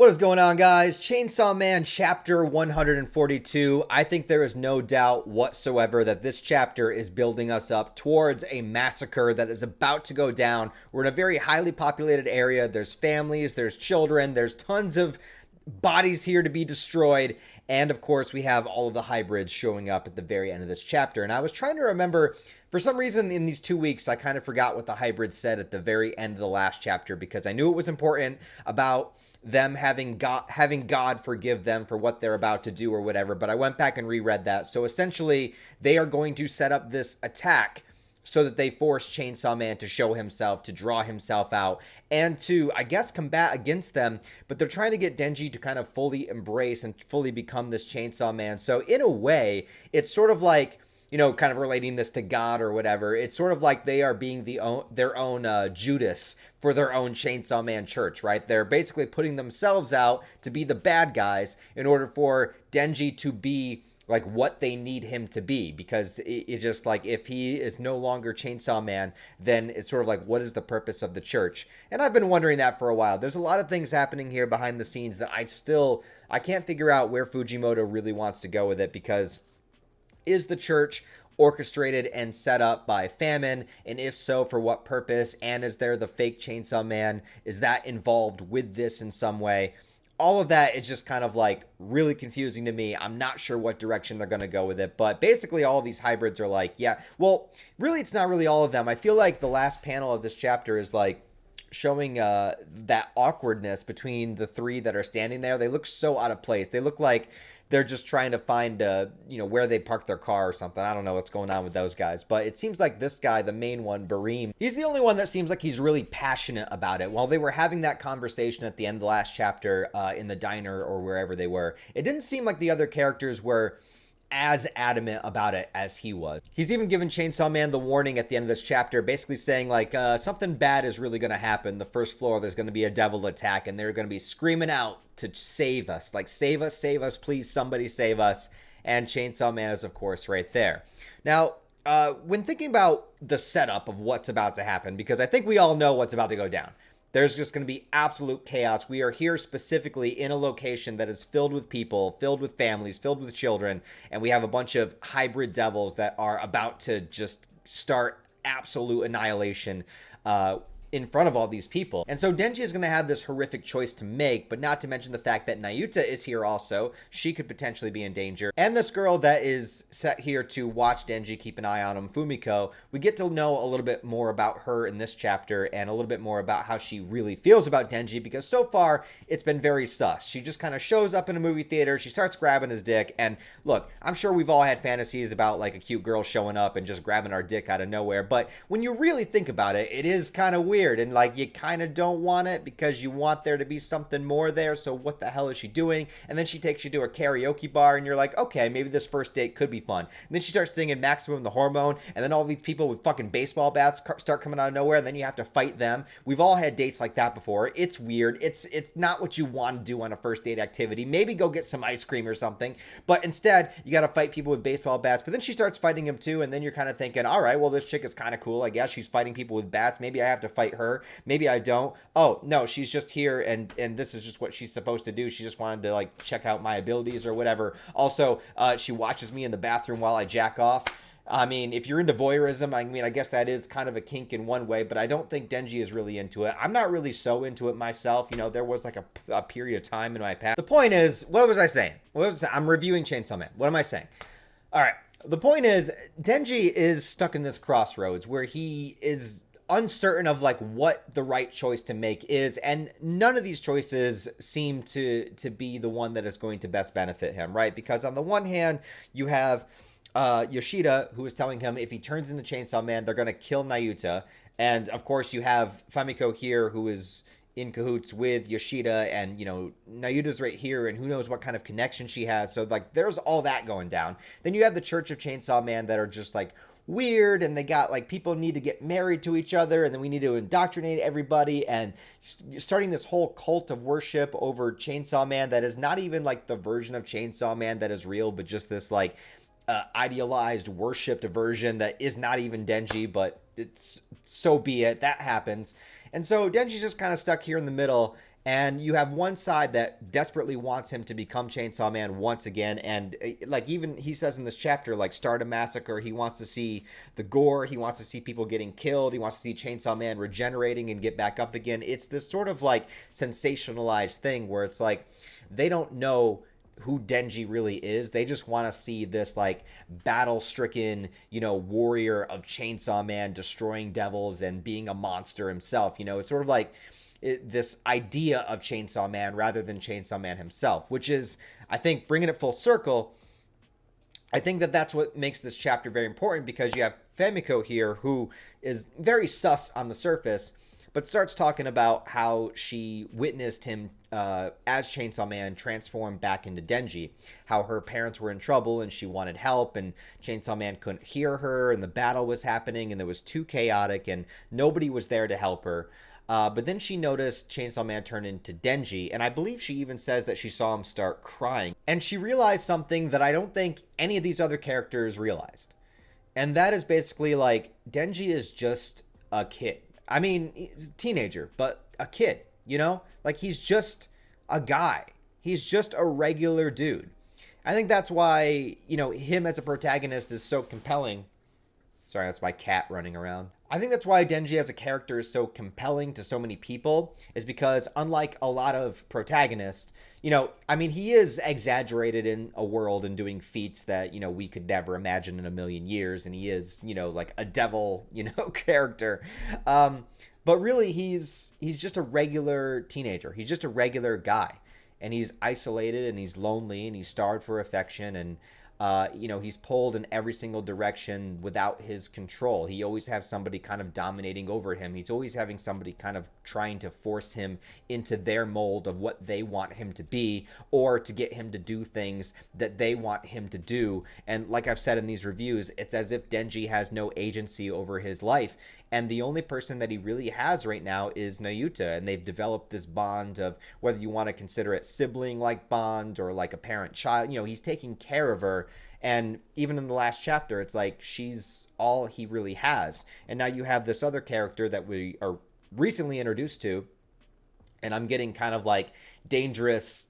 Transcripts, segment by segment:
What is going on, guys? Chainsaw Man chapter 142. I think there is no doubt whatsoever that this chapter is building us up towards a massacre that is about to go down. We're in a very highly populated area. There's families, there's children, there's tons of bodies here to be destroyed. And of course, we have all of the hybrids showing up at the very end of this chapter. And I was trying to remember, for some reason in these 2 weeks, I kind of forgot what the hybrids said at the very end of the last chapter because I knew it was important about them having God forgive them for what they're about to do or whatever. But I went back and reread that. So essentially, they are going to set up this attack so that they force Chainsaw Man to show himself, to draw himself out, and to, I guess, combat against them. But they're trying to get Denji to kind of fully embrace and fully become this Chainsaw Man. So in a way, it's sort of like, you know, kind of relating this to God or whatever. It's sort of like they are being their own Judas for their own Chainsaw Man church, right? They're basically putting themselves out to be the bad guys in order for Denji to be like what they need him to be, because it just like, if he is no longer Chainsaw Man, then it's sort of like, what is the purpose of the church? And I've been wondering that for a while. There's a lot of things happening here behind the scenes that I can't figure out where Fujimoto really wants to go with it, because is the church orchestrated and set up by famine? And if so, for what purpose? And is there the fake Chainsaw Man? Is that involved with this in some way? All of that is just kind of like really confusing to me. I'm not sure what direction they're going to go with it. But basically all of these hybrids are like, yeah, well, really, it's not really all of them. I feel like the last panel of this chapter is like showing that awkwardness between the three that are standing there. They look so out of place. They look like they're just trying to find, where they parked their car or something. I don't know what's going on with those guys. But it seems like this guy, the main one, Bareem, he's the only one that seems like he's really passionate about it. While they were having that conversation at the end of the last chapter in the diner or wherever they were, it didn't seem like the other characters were as adamant about it as he was. He's even given Chainsaw Man the warning at the end of this chapter, basically saying like, something bad is really going to happen. The first floor, there's going to be a devil attack, and they're going to be screaming out to save us. Like, save us, please, somebody save us. And Chainsaw Man is, of course, right there. Now, when thinking about the setup of what's about to happen, because I think we all know what's about to go down. There's just going to be absolute chaos. We are here specifically in a location that is filled with people, filled with families, filled with children, and we have a bunch of hybrid devils that are about to just start absolute annihilation in front of all these people. And so Denji is going to have this horrific choice to make, but not to mention the fact that Nayuta is here also. She could potentially be in danger. And this girl that is set here to watch Denji, keep an eye on him, Fumiko, we get to know a little bit more about her in this chapter and a little bit more about how she really feels about Denji, because so far it's been very sus. She just kind of shows up in a movie theater, she starts grabbing his dick, and look, I'm sure we've all had fantasies about like a cute girl showing up and just grabbing our dick out of nowhere, but when you really think about it, it is kind of weird. And like, you kind of don't want it because you want there to be something more there. So what the hell is she doing? And then she takes you to a karaoke bar and you're like, okay, maybe this first date could be fun. And then she starts singing Maximum the Hormone, and then all these people with fucking baseball bats start coming out of nowhere, and then you have to fight them. We've all had dates like that before. It's weird. It's not what you want to do on a first date activity. Maybe go get some ice cream or something, but instead you got to fight people with baseball bats. But then she starts fighting him too, and then you're kind of thinking, all right, well, this chick is kind of cool, I guess. She's fighting people with bats. Maybe I have to fight her. Maybe I don't. Oh, no, she's just here, and this is just what she's supposed to do. She just wanted to, like, check out my abilities or whatever. Also, she watches me in the bathroom while I jack off. I mean, if you're into voyeurism, I mean, I guess that is kind of a kink in one way, but I don't think Denji is really into it. I'm not really so into it myself. You know, there was like a period of time in my past. The point is, what was I saying? I'm reviewing Chainsaw Man. What am I saying? All right. The point is, Denji is stuck in this crossroads where he is uncertain of like what the right choice to make is, and none of these choices seem to be the one that is going to best benefit him, right? Because on the one hand, you have Yoshida, who is telling him if he turns into Chainsaw Man, they're going to kill Nayuta. And of course, you have Famiko here, who is in cahoots with Yoshida, and you know, Nayuta's right here, and who knows what kind of connection she has. So like, there's all that going down. Then you have the Church of Chainsaw Man that are just like weird, and they got like, people need to get married to each other, and then we need to indoctrinate everybody, and starting this whole cult of worship over Chainsaw Man that is not even like the version of Chainsaw Man that is real, but just this like idealized, worshipped version that is not even Denji, but it's so be it. That happens. And so Denji's just kind of stuck here in the middle, And you have one side that desperately wants him to become Chainsaw Man once again. And like even he says in this chapter, like start a massacre. He wants to see the gore. He wants to see people getting killed. He wants to see Chainsaw Man regenerating and get back up again. It's this sort of like sensationalized thing where it's like they don't know who Denji really is. They just want to see this like battle-stricken, warrior of Chainsaw Man destroying devils and being a monster himself. It's sort of like this idea of Chainsaw Man rather than Chainsaw Man himself, which is, I think, bringing it full circle. I think that that's what makes this chapter very important, because you have Femiko here, who is very sus on the surface, but starts talking about how she witnessed him as Chainsaw Man transform back into Denji, how her parents were in trouble and she wanted help, and Chainsaw Man couldn't hear her, and the battle was happening and it was too chaotic and nobody was there to help her. But then she noticed Chainsaw Man turn into Denji, and I believe she even says that she saw him start crying. And she realized something that I don't think any of these other characters realized. And that is basically like, Denji is just a kid. I mean, he's a teenager, but a kid, Like, he's just a guy. He's just a regular dude. I think that's why, him as a protagonist is so compelling. Sorry, that's my cat running around. I think that's why Denji as a character is so compelling to so many people, is because unlike a lot of protagonists, he is exaggerated in a world and doing feats that, we could never imagine in a million years. And he is, like a devil, character. But really, he's just a regular teenager. He's just a regular guy. And he's isolated and he's lonely and he's starved for affection, and he's pulled in every single direction without his control. He always has somebody kind of dominating over him. He's always having somebody kind of trying to force him into their mold of what they want him to be, or to get him to do things that they want him to do. And like I've said in these reviews, it's as if Denji has no agency over his life. And the only person that he really has right now is Nayuta. And they've developed this bond of, whether you want to consider it sibling-like bond or like a parent-child, he's taking care of her. And even in the last chapter, it's like she's all he really has. And now you have this other character that we are recently introduced to. And I'm getting kind of like dangerous,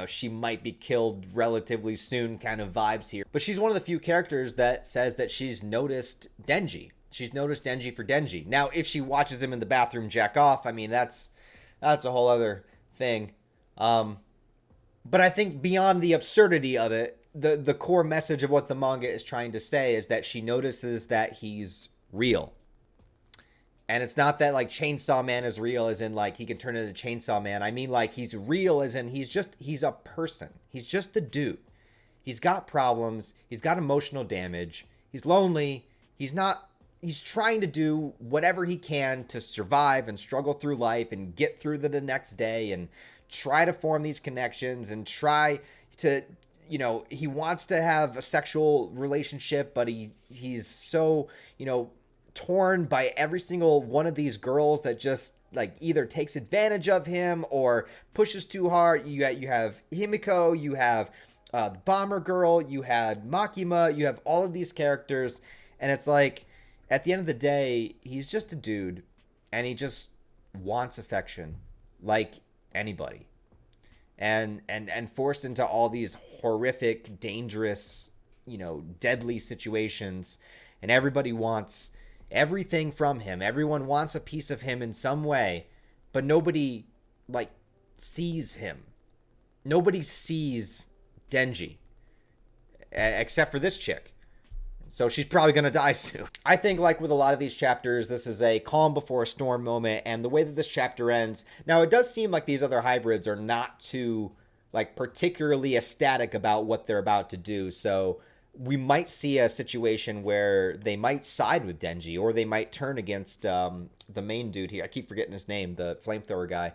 she might be killed relatively soon kind of vibes here. But she's one of the few characters that says that she's noticed Denji. She's noticed Denji for Denji. Now, if she watches him in the bathroom jack off, I mean, that's a whole other thing. But I think beyond the absurdity of it, the core message of what the manga is trying to say is that she notices that he's real. And it's not that like Chainsaw Man is real as in like he can turn into Chainsaw Man. I mean like he's real as in he's a person. He's just a dude. He's got problems. He's got emotional damage. He's lonely. He's trying to do whatever he can to survive and struggle through life and get through the next day and try to form these connections and try to, he wants to have a sexual relationship, but he's so, torn by every single one of these girls that just like either takes advantage of him or pushes too hard. You have Himiko, you have Bomber Girl, you had Makima, you have all of these characters, and it's like, at the end of the day, he's just a dude, and he just wants affection, like anybody, and forced into all these horrific, dangerous, deadly situations, and everybody wants everything from him. Everyone wants a piece of him in some way, but nobody like sees him. Nobody sees Denji, except for this chick. So she's probably going to die soon. I think like with a lot of these chapters, this is a calm before a storm moment. And the way that this chapter ends, now it does seem like these other hybrids are not too like particularly ecstatic about what they're about to do. So we might see a situation where they might side with Denji, or they might turn against the main dude here. I keep forgetting his name, the flamethrower guy.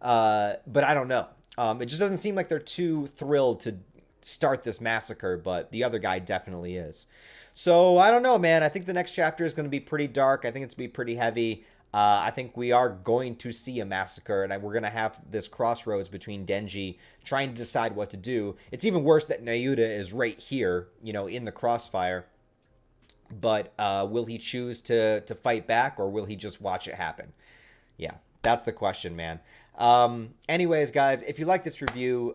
But I don't know. It just doesn't seem like they're too thrilled to start this massacre, but the other guy definitely is. So I don't know, man. I think the next chapter is going to be pretty dark. I think it's going to be pretty heavy. I think we are going to see a massacre, and we're going to have this crossroads between Denji trying to decide what to do. It's even worse that Nayuta is right here, in the crossfire. But will he choose to fight back, or will he just watch it happen? Yeah. That's the question, man. Anyways, guys, if you like this review,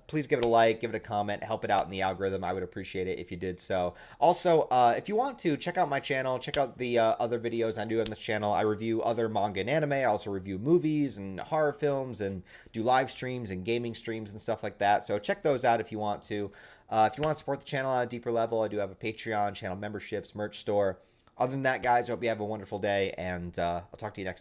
please give it a like, give it a comment, help it out in the algorithm. I would appreciate it if you did so. Also, if you want to, check out my channel, check out the other videos I do on this channel. I review other manga and anime. I also review movies and horror films and do live streams and gaming streams and stuff like that. So check those out if you want to. If you want to support the channel on a deeper level, I do have a Patreon, channel memberships, merch store. Other than that, guys, I hope you have a wonderful day, and I'll talk to you next time.